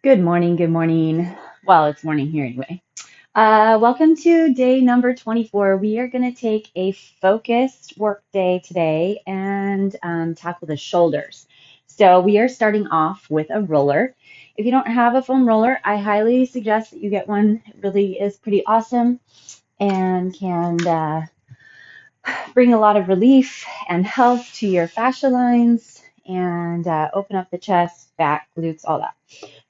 Good morning, good morning. Well, it's morning here anyway. Welcome to day number 24. We are going to take a focused work day today and tackle the shoulders. So we are starting off with a roller. If you don't have a foam roller, I highly suggest that you get one. It really is pretty awesome and can bring a lot of relief and health to your fascia lines and open up the chest, back, glutes, all that.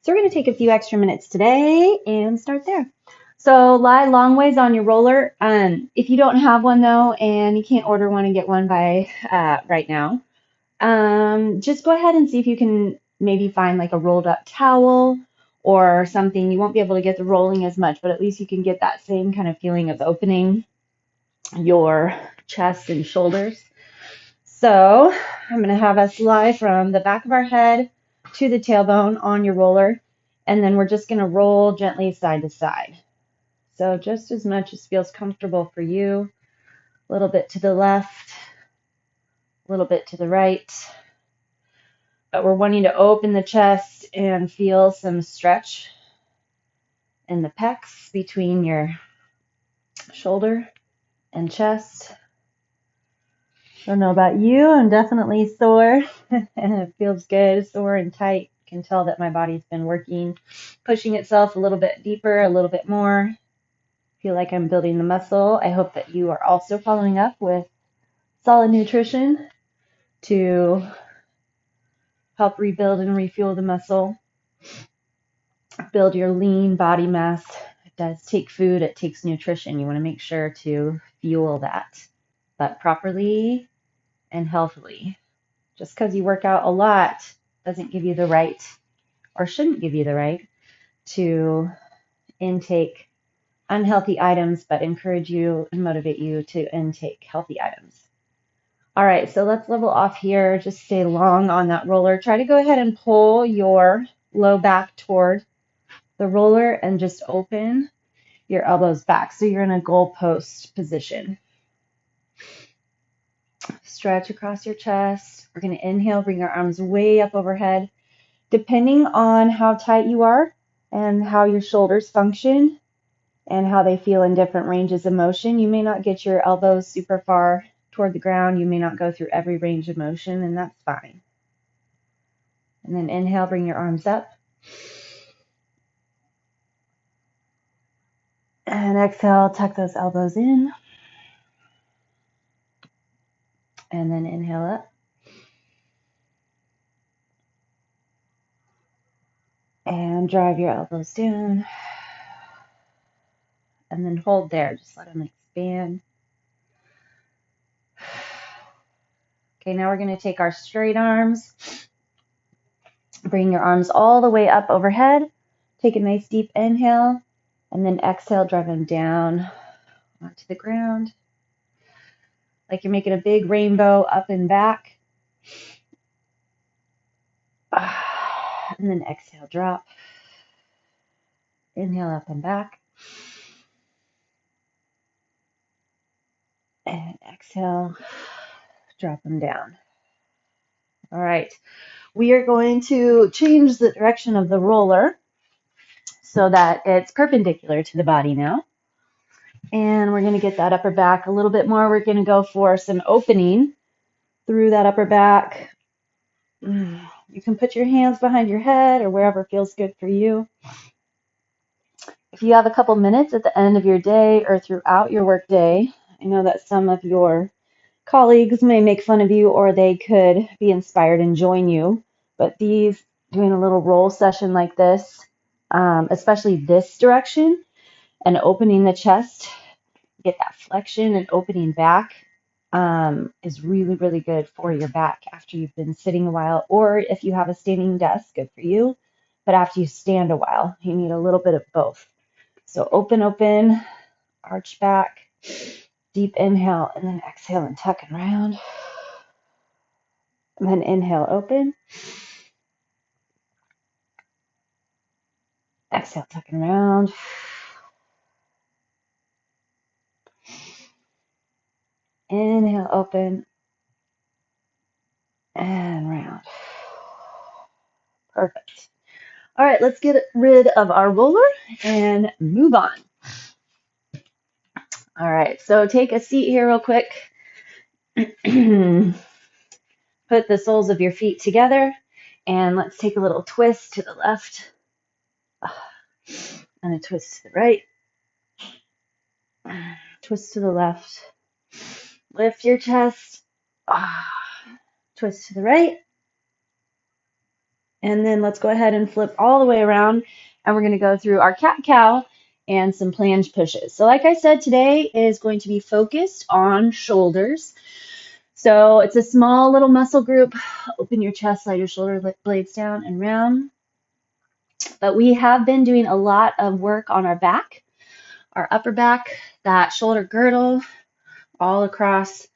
So we're going to take a few extra minutes today and start there. So lie long ways on your roller. If you don't have one though, and you can't order one and get one by right now, just go ahead and see if you can maybe find like a rolled up towel or something. You won't be able to get the rolling as much, but at least you can get that same kind of feeling of opening your chest and shoulders. So I'm going to have us lie from the back of our head to the tailbone on your roller, and then we're just going to roll gently side to side. So just as much as feels comfortable for you, a little bit to the left, a little bit to the right. But we're wanting to open the chest and feel some stretch in the pecs between your shoulder and chest. Don't know about you, I'm definitely sore and it feels good, sore and tight. Can tell that my body's been working, pushing itself a little bit deeper, a little bit more. Feel like I'm building the muscle. I hope that you are also following up with solid nutrition to help rebuild and refuel the muscle, build your lean body mass. It does take food, it takes nutrition. You want to make sure to fuel that, but properly and healthily. Just because you work out a lot doesn't give you the right, or shouldn't give you the right, to intake unhealthy items, but encourage you and motivate you to intake healthy items. All right, so let's level off here. Just stay long on that roller. Try to go ahead and pull your low back toward the roller and just open your elbows back. So you're in a goalpost position. Stretch across your chest. We're going to inhale, bring our arms way up overhead. Depending on how tight you are and how your shoulders function and how they feel in different ranges of motion, you may not get your elbows super far toward the ground. You may not go through every range of motion, and that's fine. And then inhale, bring your arms up. And exhale, tuck those elbows in. And then inhale up. And drive your elbows down. And then hold there. Just let them expand. Okay, now we're going to take our straight arms. Bring your arms all the way up overhead. Take a nice deep inhale. And then exhale, drive them down onto the ground. Like you're making a big rainbow up and back. And then exhale, drop. Inhale, up and back. And exhale, drop them down. All right. We are going to change the direction of the roller so that it's perpendicular to the body now. And we're going to get that upper back a little bit more. We're going to go for some opening through that upper back. You can put your hands behind your head or wherever feels good for you. If you have a couple minutes at the end of your day or throughout your work day, I know that some of your colleagues may make fun of you or they could be inspired and join you, but doing a little roll session like this, especially this direction and opening the chest, get that flexion and opening back, is really, really good for your back after you've been sitting a while, or if you have a standing desk, good for you. But after you stand a while, you need a little bit of both. So open, arch back, deep inhale, and then exhale and tuck and round. And then inhale, open. Exhale, tuck and round. Inhale, open. And round. Perfect. All right, let's get rid of our roller and move on. All right, so take a seat here real quick. Put the soles of your feet together, and let's take a little twist to the left and a twist to the right. Twist to the left. Lift your chest. Twist to the right. And then let's go ahead and flip all the way around, and we're going to go through our cat-cow and some planche pushes. So like I said, today is going to be focused on shoulders. So it's a small little muscle group. Open your chest, slide your shoulder blades down and round. But we have been doing a lot of work on our back, our upper back, that shoulder girdle, all across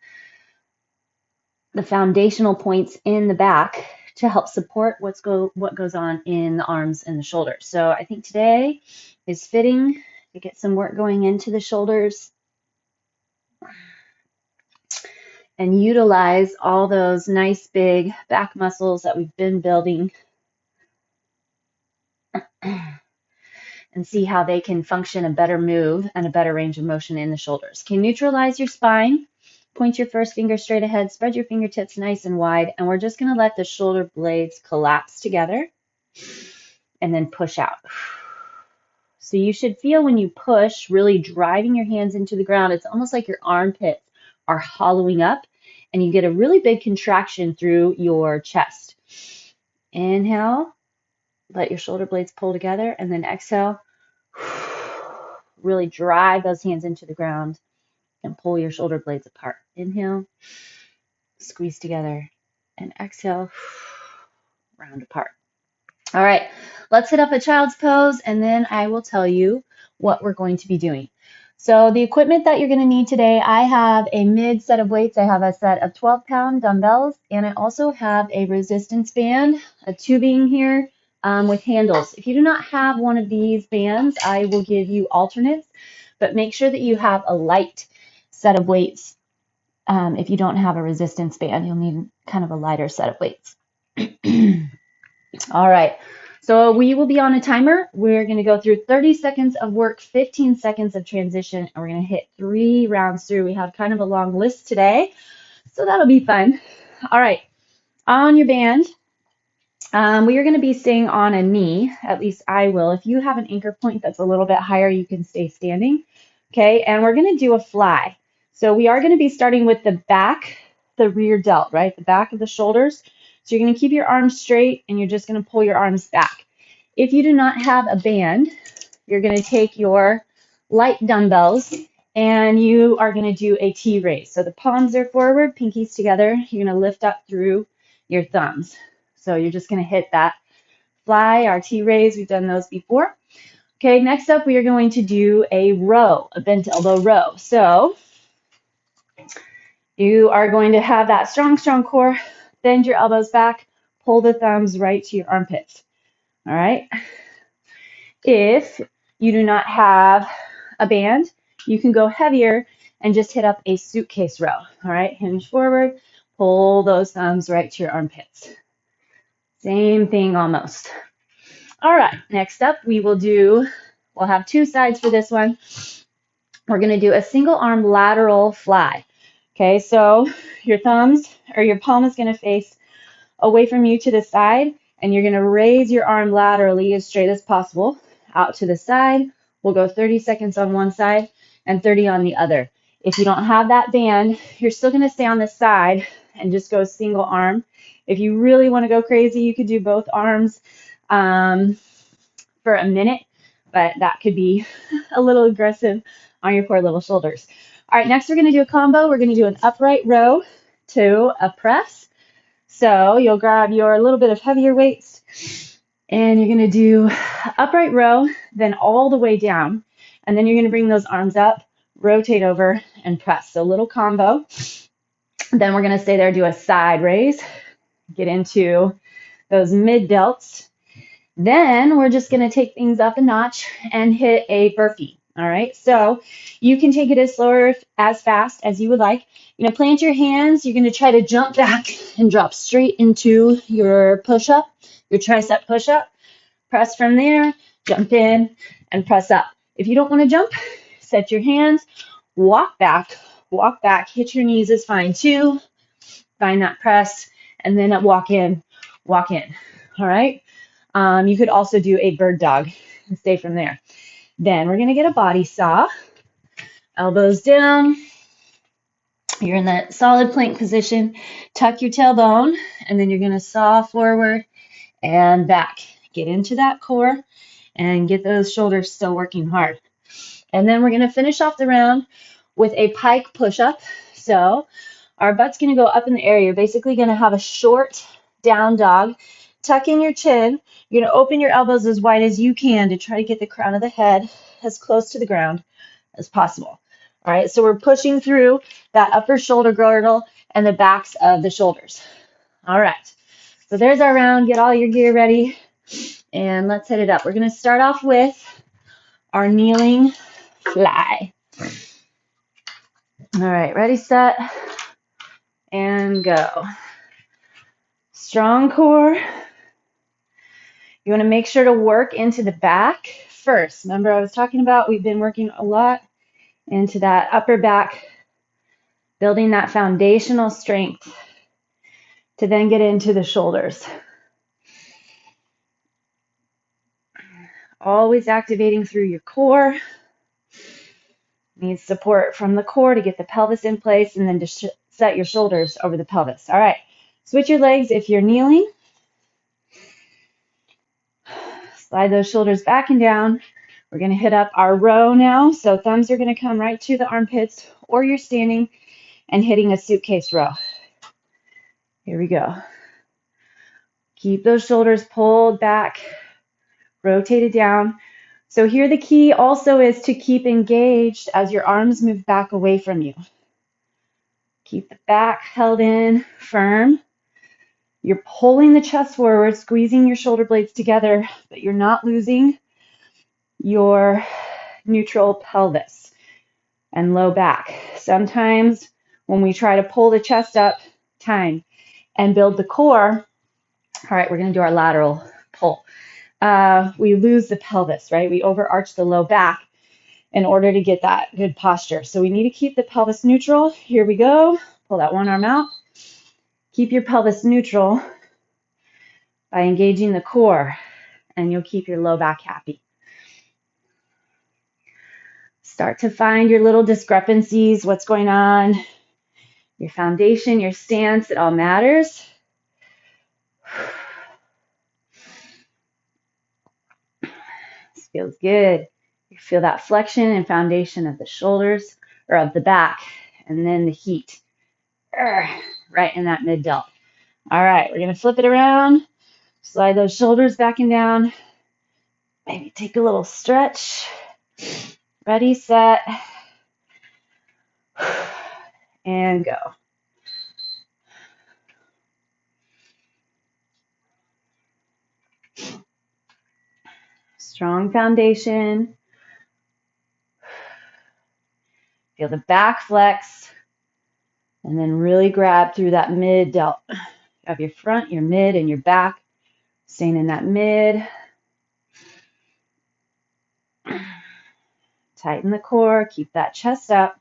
the foundational points in the back to help support what goes on in the arms and the shoulders. So I think today is fitting to get some work going into the shoulders and utilize all those nice big back muscles that we've been building and see how they can function a better move and a better range of motion in the shoulders. Can neutralize your spine. Point your first finger straight ahead, spread your fingertips nice and wide, and we're just going to let the shoulder blades collapse together and then push out. So you should feel when you push, really driving your hands into the ground, it's almost like your armpits are hollowing up and you get a really big contraction through your chest. Inhale, let your shoulder blades pull together, and then exhale, really drive those hands into the ground and pull your shoulder blades apart. Inhale, squeeze together, and exhale, round apart. All right, let's hit up a child's pose, and then I will tell you what we're going to be doing. So the equipment that you're going to need today, I have a mid set of weights. I have a set of 12-pound dumbbells, and I also have a resistance band, a tubing here with handles. If you do not have one of these bands, I will give you alternates, but make sure that you have a light set of weights. If you don't have a resistance band, you'll need kind of a lighter set of weights. All right, so we will be on a timer. We're going to go through 30 seconds of work, 15 seconds of transition, and we're going to hit 3 rounds through. We have kind of a long list today, so that'll be fun. All right, on your band, we are going to be staying on a knee, at least I will. If you have an anchor point that's a little bit higher, you can stay standing. Okay, and we're going to do a fly. So we are going to be starting with the back, the rear delt, right? The back of the shoulders. So you're going to keep your arms straight and you're just going to pull your arms back. If you do not have a band, you're going to take your light dumbbells and you are going to do a T raise. So the palms are forward, pinkies together. You're going to lift up through your thumbs. So you're just going to hit that fly, our T raise. We've done those before. Okay, next up we are going to do a row, a bent elbow row. So you are going to have that strong core. Bend your elbows back, pull the thumbs right to your armpits. All right. If you do not have a band, you can go heavier and just hit up a suitcase row. All right. Hinge forward, pull those thumbs right to your armpits. Same thing almost. All right. Next up, we'll have 2 sides for this one. We're going to do a single arm lateral fly. Okay. So your thumbs or your palm is going to face away from you to the side, and you're going to raise your arm laterally as straight as possible out to the side. We'll go 30 seconds on one side and 30 on the other. If you don't have that band, you're still going to stay on the side and just go single arm. If you really want to go crazy, you could do both arms for a minute, but that could be a little aggressive on your poor little shoulders. All right, next we're going to do a combo. We're going to do an upright row to a press. So you'll grab your little bit of heavier weights and you're going to do upright row, then all the way down. And then you're going to bring those arms up, rotate over, and press. So little combo. Then we're going to stay there, do a side raise, get into those mid delts. Then we're just going to take things up a notch and hit a burpee. All right, so you can take it as slow or as fast as you would like. You're going to plant your hands. You're going to try to jump back and drop straight into your push-up, your tricep push-up. Press from there, jump in, and press up. If you don't want to jump, set your hands, walk back, hit your knees is fine too. Find that press, and then walk in, walk in. All right? You could also do a bird dog and stay from there. Then we're going to get a body saw. Elbows down. You're in that solid plank position. Tuck your tailbone, and then you're going to saw forward and back. Get into that core and get those shoulders still working hard. And then we're going to finish off the round with a pike push-up. So our butt's going to go up in the air. You're basically going to have a short down dog. Tuck in your chin. You're going to open your elbows as wide as you can to try to get the crown of the head as close to the ground as possible. All right, so we're pushing through that upper shoulder girdle and the backs of the shoulders. All right, so there's our round. Get all your gear ready, and let's hit it up. We're going to start off with our kneeling fly. All right, ready, set, and go. Strong core. You want to make sure to work into the back first. Remember I was talking about we've been working a lot into that upper back, building that foundational strength to then get into the shoulders. Always activating through your core. Need support from the core to get the pelvis in place and then to set your shoulders over the pelvis. All right, switch your legs if you're kneeling. Slide those shoulders back and down. We're going to hit up our row now. So thumbs are going to come right to the armpits, or you're standing and hitting a suitcase row. Here we go. Keep those shoulders pulled back, rotated down. So here the key also is to keep engaged as your arms move back away from you. Keep the back held in, firm. You're pulling the chest forward, squeezing your shoulder blades together, but you're not losing your neutral pelvis and low back. Sometimes when we try to pull the chest up, and build the core, all right, we're going to do our lateral pull. We lose the pelvis, right? We overarch the low back in order to get that good posture. So we need to keep the pelvis neutral. Here we go. Pull that one arm out. Keep your pelvis neutral by engaging the core, and you'll keep your low back happy. Start to find your little discrepancies, what's going on, your foundation, your stance, it all matters. This feels good. You feel that flexion and foundation of the shoulders, or of the back, and then the heat right in that mid delt. All right, we're going to flip it around, slide those shoulders back and down, maybe take a little stretch. Ready, set, and go. Strong foundation. Feel the back flex, and then really grab through that mid delt. You have your front, your mid, and your back. Staying in that mid. Tighten the core, keep that chest up.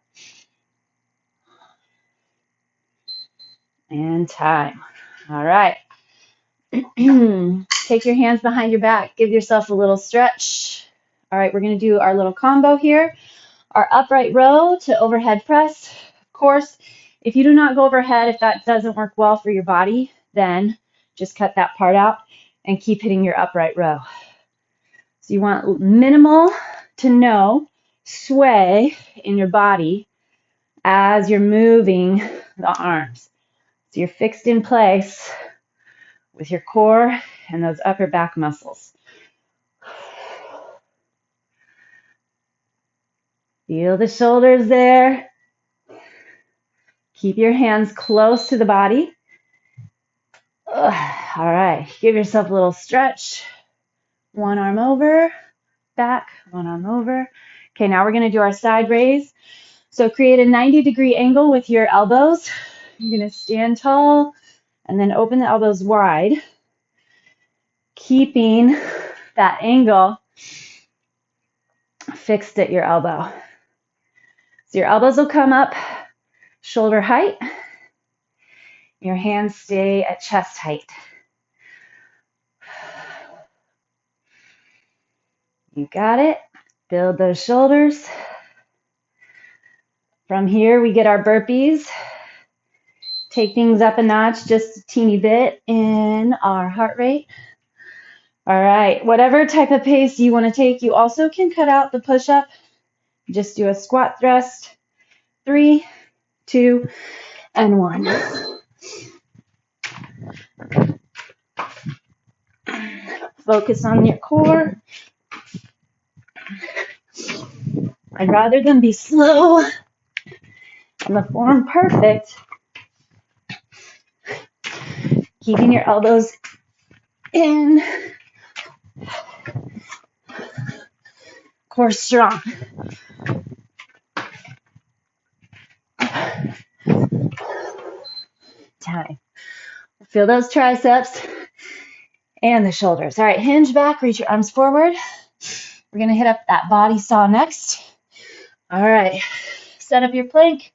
And time. All right. Take your hands behind your back. Give yourself a little stretch. All right, we're going to do our little combo here. Our upright row to overhead press. Of course, if you do not go overhead, if that doesn't work well for your body, then just cut that part out and keep hitting your upright row. So you want minimal to no sway in your body as you're moving the arms. So you're fixed in place with your core and those upper back muscles. Feel the shoulders there. Keep your hands close to the body. All right, give yourself a little stretch. One arm over, back, one arm over. Okay, now we're going to do our side raise. So create a 90-degree angle with your elbows. You're going to stand tall and then open the elbows wide, keeping that angle fixed at your elbow. So your elbows will come up shoulder height. Your hands stay at chest height. You got it. Build those shoulders. From here, we get our burpees. Take things up a notch just a teeny bit in our heart rate. All right, whatever type of pace you want to take, you also can cut out the push-up. Just do a squat thrust. 3, 2, and 1. Focus on your core. I'd rather them be slow and the form perfect. Keeping your elbows in. Core strong. Time. Feel those triceps and the shoulders. All right, hinge back, reach your arms forward. We're going to hit up that body saw next. All right, set up your plank.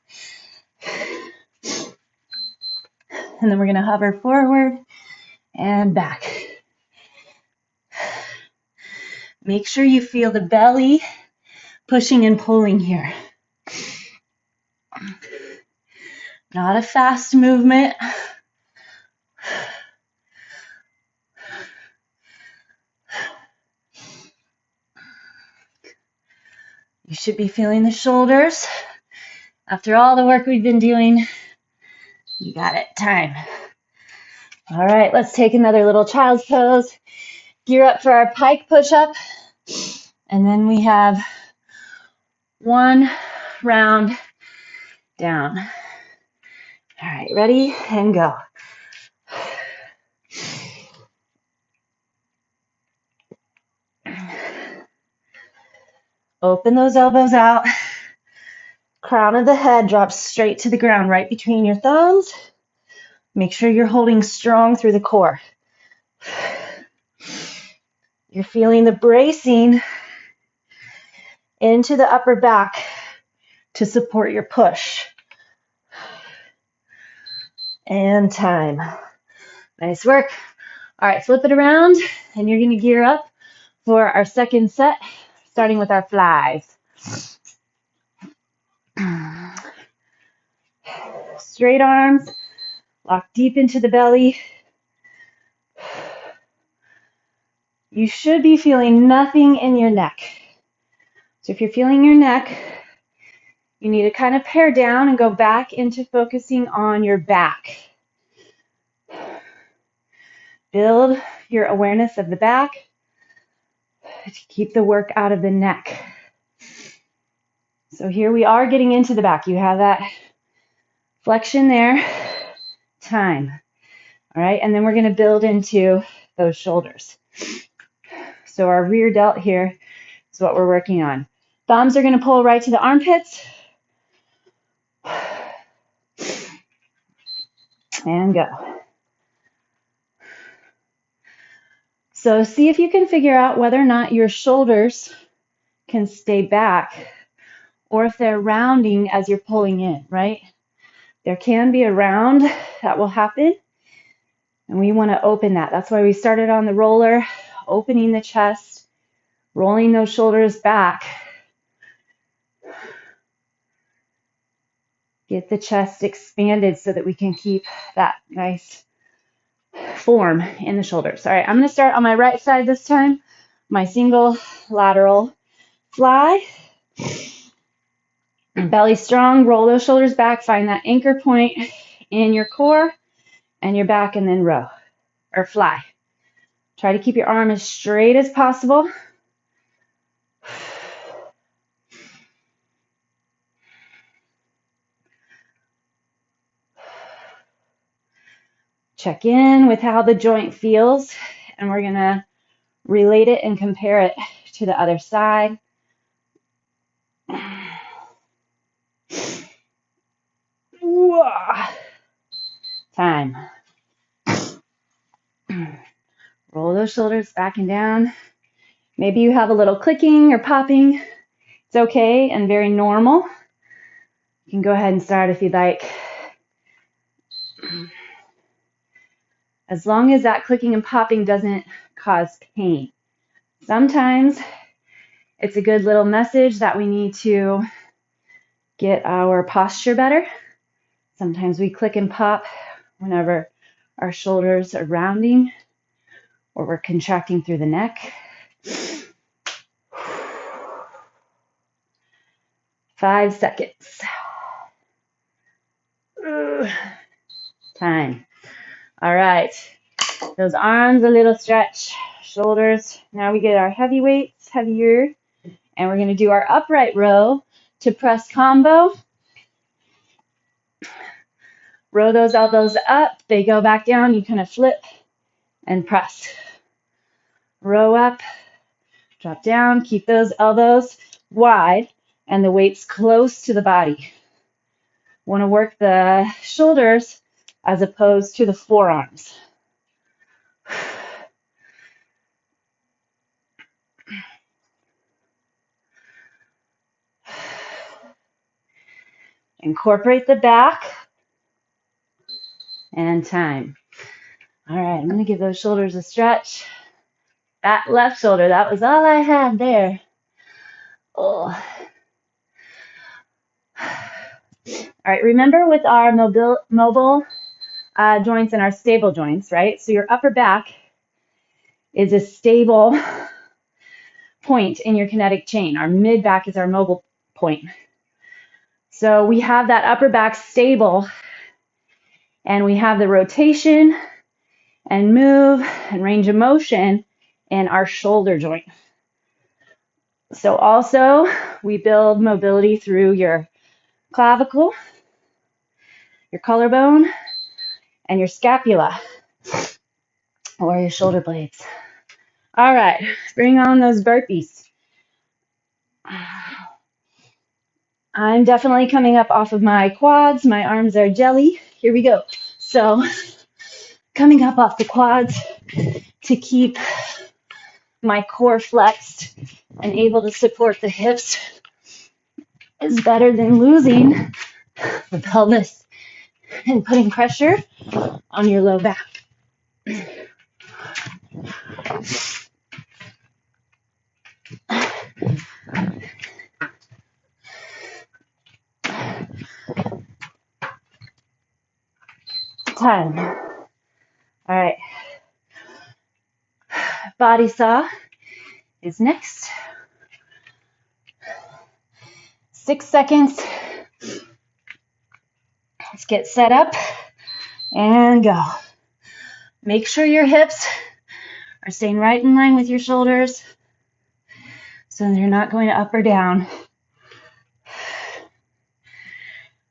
And then we're going to hover forward and back. Make sure you feel the belly pushing and pulling here. Not a fast movement. You should be feeling the shoulders. After all the work we've been doing, you got it. Time. All right, let's take another little child's pose. Gear up for our Pike Push-Up. And then we have one round down. All right, ready and go. Open those elbows out. Crown of the head drops straight to the ground, right between your thumbs. Make sure you're holding strong through the core. You're feeling the bracing into the upper back to support your push. And time. Nice work. All right, flip it around, and you're going to gear up for our second set, starting with our flies. Straight arms, lock deep into the belly. You should be feeling nothing in your neck. So if you're feeling your neck, you need to kind of pare down and go back into focusing on your back. Build your awareness of the back to keep the work out of the neck. So here we are getting into the back. You have that flexion there. Time. All right, and then we're going to build into those shoulders. So our rear delt here is what we're working on. Thumbs are going to pull right to the armpits. And go. So see if you can figure out whether or not your shoulders can stay back or if they're rounding as you're pulling in, right? There can be a round that will happen, and we want to open that. That's why we started on the roller, opening the chest, rolling those shoulders back. Get the chest expanded so that we can keep that nice form in the shoulders. All right, I'm going to start on my right side this time. My single lateral fly. Belly strong, roll those shoulders back, find that anchor point in your core and your back, and then row or fly. Try to keep your arm as straight as possible. Check in with how the joint feels, and we're going to relate it and compare it to the other side. Time. Roll those shoulders back and down. Maybe you have a little clicking or popping. It's okay and very normal. You can go ahead and start if you'd like. As long as that clicking and popping doesn't cause pain. Sometimes it's a good little message that we need to get our posture better. Sometimes we click and pop whenever our shoulders are rounding or we're contracting through the neck. 5 seconds. Time. All right. Those arms, a little stretch. Shoulders. Now we get our heavy weights, heavier. And we're going to do our upright row to press combo. Row those elbows up. They go back down. You kind of flip and press. Row up. Drop down. Keep those elbows wide and the weights close to the body. Want to work the shoulders as opposed to the forearms. Incorporate the back and time. All right, I'm going to give those shoulders a stretch. That left shoulder, that was all I had there. Oh. All right, remember with our mobile joints and our stable joints, right? So your upper back is a stable point in your kinetic chain. Our mid back is our mobile point. So we have that upper back stable, and we have the rotation and move and range of motion in our shoulder joint. So also we build mobility through your clavicle, your collarbone, and your scapula, or your shoulder blades. All right, bring on those burpees. I'm definitely coming up off of my quads. My arms are jelly. Here we go. So coming up off the quads to keep my core flexed and able to support the hips is better than losing the pelvis and putting pressure on your low back. Time. All right. Body saw is next. 6 seconds. Let's get set up and go. Make sure your hips are staying right in line with your shoulders so they're not going up or down.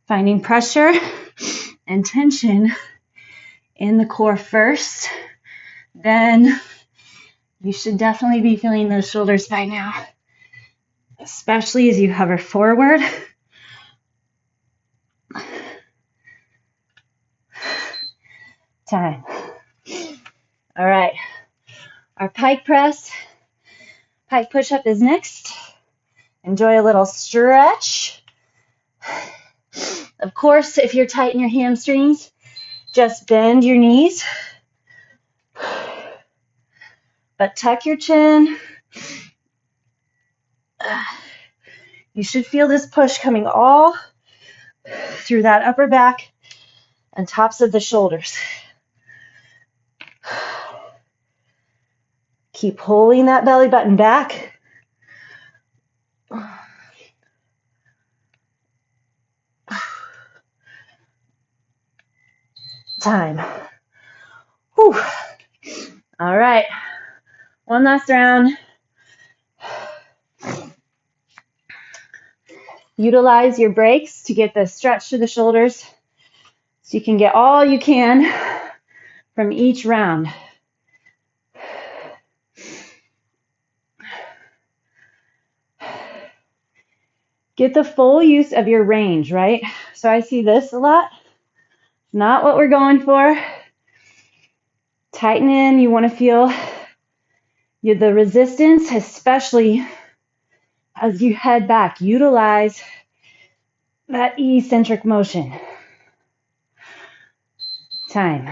Finding pressure and tension in the core first, then you should definitely be feeling those shoulders by now, especially as you hover forward. Time. All right, our pike press, pike push-up is next. Enjoy a little stretch. Of course, if you're tight in your hamstrings, just bend your knees, but tuck your chin. You should feel this push coming all through that upper back and tops of the shoulders. Keep pulling that belly button back. Time. Whew. All right. One last round. Utilize your breaks to get the stretch to the shoulders so you can get all you can from each round. Get the full use of your range, right? So I see this a lot. It's not what we're going for. Tighten in. You want to feel The resistance, especially as you head back, utilize that eccentric motion. Time.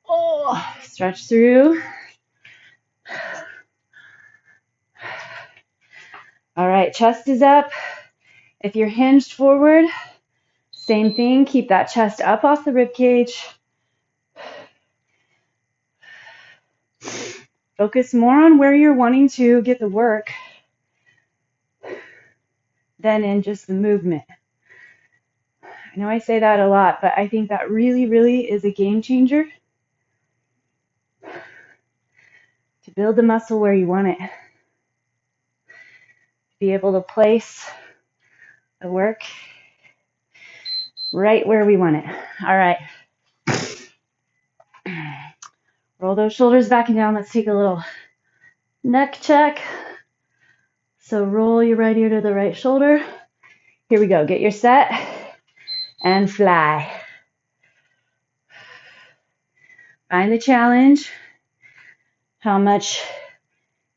Oh, stretch through. All right, chest is up. If you're hinged forward, same thing. Keep that chest up off the rib cage. Focus more on where you're wanting to get the work than in just the movement. I know I say that a lot, but I think that really, really is a game changer to build the muscle where you want it. Be able to place the work right where we want it. All right. Roll those shoulders back and down. Let's take a little neck check. So roll your right ear to the right shoulder. Here we go. Get your set and fly. Find the challenge. How much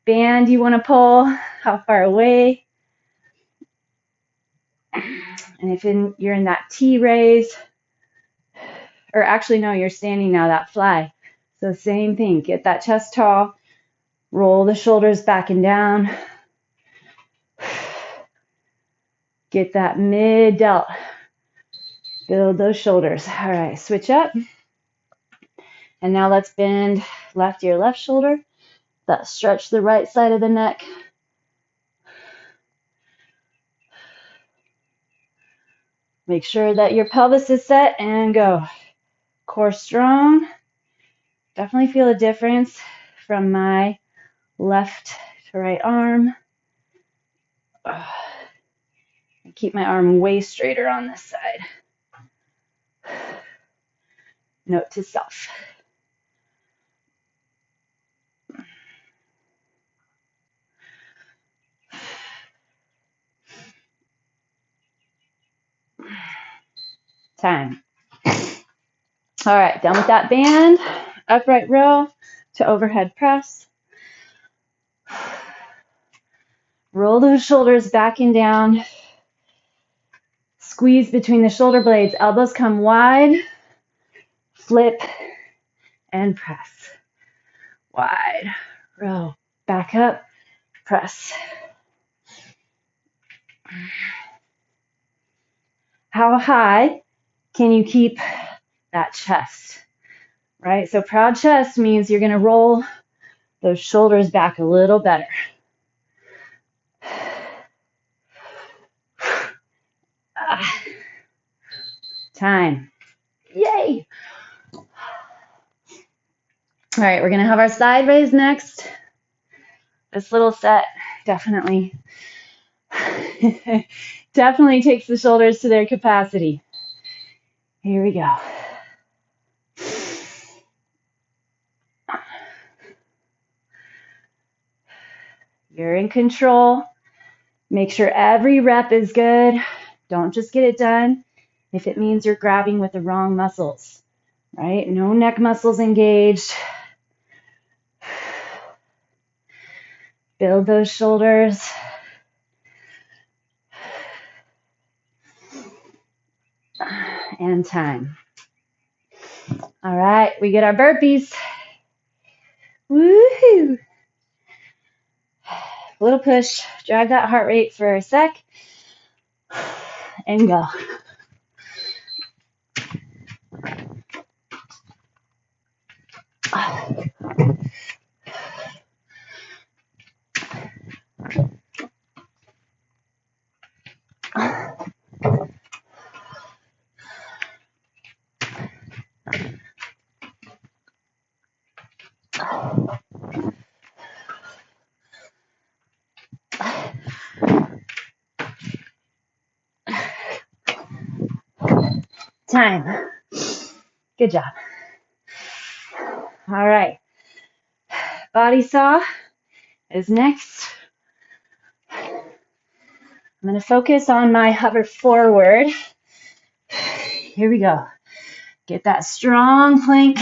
band you want to pull, how far away. And if you're in that T raise, or actually no, you're standing now, that fly. So same thing, get that chest tall, roll the shoulders back and down. Get that mid delt. Build those shoulders. All right, switch up. And now let's bend left ear, left shoulder. That stretch the right side of the neck. Make sure that your pelvis is set and go. Core strong. Definitely feel a difference from my left to right arm. I keep my arm way straighter on this side. Note to self. Time. All right, done with that band. Upright row to overhead press. Roll those shoulders back and down. Squeeze between the shoulder blades. Elbows come wide. Flip and press. Wide. Row. Back up. Press. How high can you keep that chest? Right? So proud chest means you're going to roll those shoulders back a little better. Time. Yay! All right, we're going to have our side raise next. This little set definitely takes the shoulders to their capacity. Here we go. You're in control. Make sure every rep is good. Don't just get it done if it means you're grabbing with the wrong muscles, right? No neck muscles engaged. Build those shoulders. And time. All right, we get our burpees. Woohoo! Little push, drag that heart rate for a sec, and go. Time. Good job. All right. Body saw is next. I'm going to focus on my hover forward. Here we go. Get that strong plank.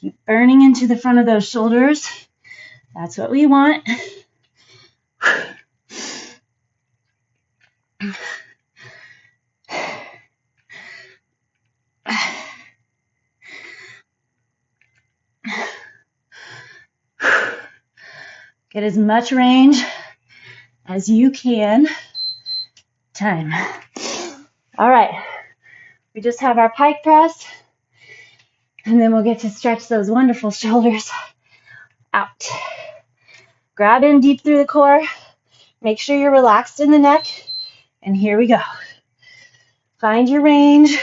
Keep burning into the front of those shoulders. That's what we want. Get as much range as you can. Time. All right. We just have our pike press, and then we'll get to stretch those wonderful shoulders out. Grab in deep through the core. Make sure you're relaxed in the neck. And here we go. Find your range.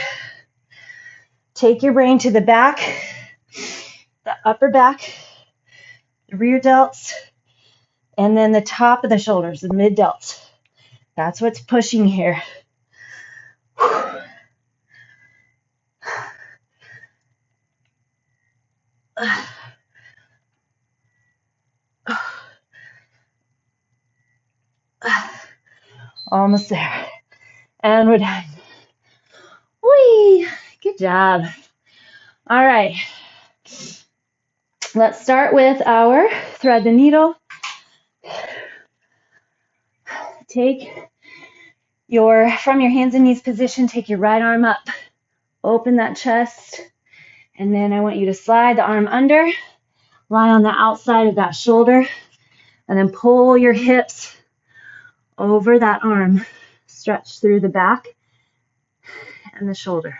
Take your brain to the back, the upper back, the rear delts, and then the top of the shoulders, the mid delts. That's what's pushing here. Almost there. And we're done. Whee! Good job. All right. Let's start with our thread the needle. From your hands and knees position, take your right arm up. Open that chest. And then I want you to slide the arm under. Lie on the outside of that shoulder. And then pull your hips over that arm. Stretch through the back and the shoulder.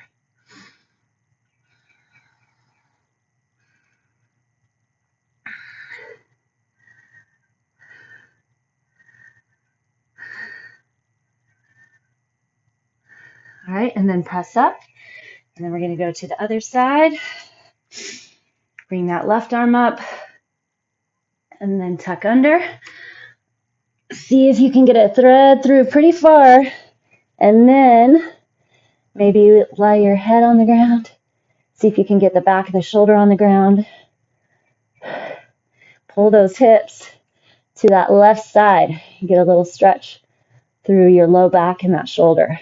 All right, and then press up. And then we're going to go to the other side. Bring that left arm up. And then tuck under. See if you can get a thread through pretty far. And then maybe lie your head on the ground. See if you can get the back of the shoulder on the ground. Pull those hips to that left side. You get a little stretch through your low back and that shoulder.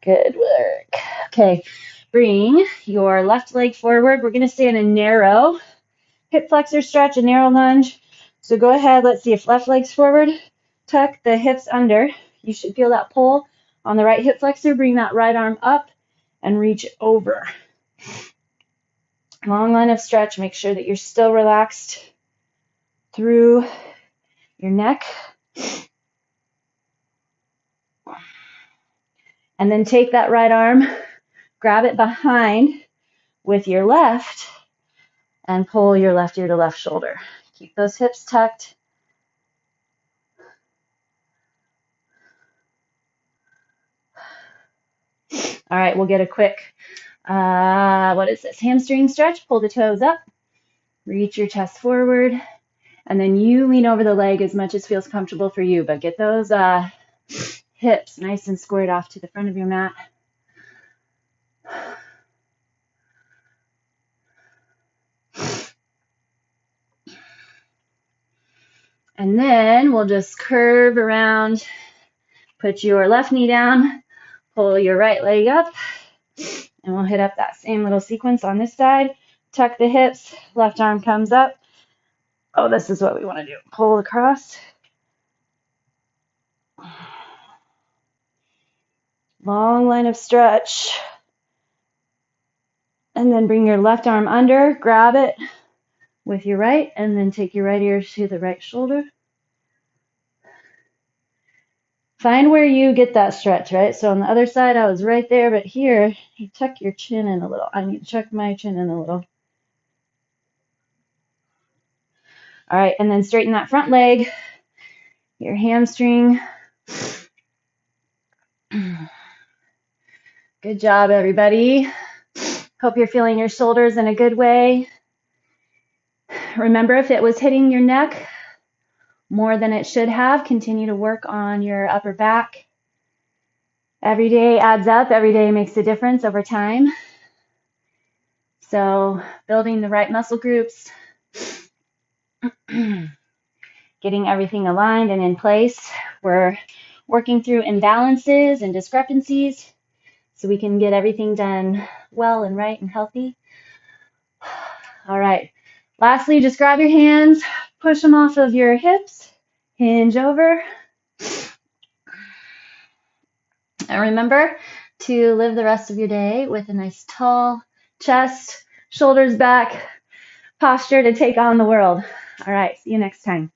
Good work. Okay, bring your left leg forward. We're going to stay in a narrow hip flexor stretch, a narrow lunge. So go ahead. Let's see if left leg's forward. Tuck the hips under. You should feel that pull on the right hip flexor. Bring that right arm up and reach over. Long line of stretch. Make sure that you're still relaxed through your neck. And then take that right arm, grab it behind with your left, and pull your left ear to left shoulder. Keep those hips tucked. All right, we'll get a quick, hamstring stretch. Pull the toes up, reach your chest forward, and then you lean over the leg as much as feels comfortable for you, but get those hips nice and squared off to the front of your mat. And then we'll just curve around, put your left knee down, pull your right leg up, and we'll hit up that same little sequence on this side. Tuck the hips, left arm comes up. Oh, this is what we want to do. Pull across. Long line of stretch. And then bring your left arm under, grab it with your right, and then take your right ear to the right shoulder. Find where you get that stretch, right? So on the other side, I was right there, but here, you tuck your chin in a little. I need to tuck my chin in a little. All right, and then straighten that front leg, your hamstring. Good job, everybody. Hope you're feeling your shoulders in a good way. Remember, if it was hitting your neck more than it should have, continue to work on your upper back. Every day adds up. Every day makes a difference over time. So building the right muscle groups, getting everything aligned and in place. We're working through imbalances and discrepancies so we can get everything done well and right and healthy. All right. Lastly, just grab your hands, push them off of your hips, hinge over. And remember to live the rest of your day with a nice tall chest, shoulders back, posture to take on the world. All right. See you next time.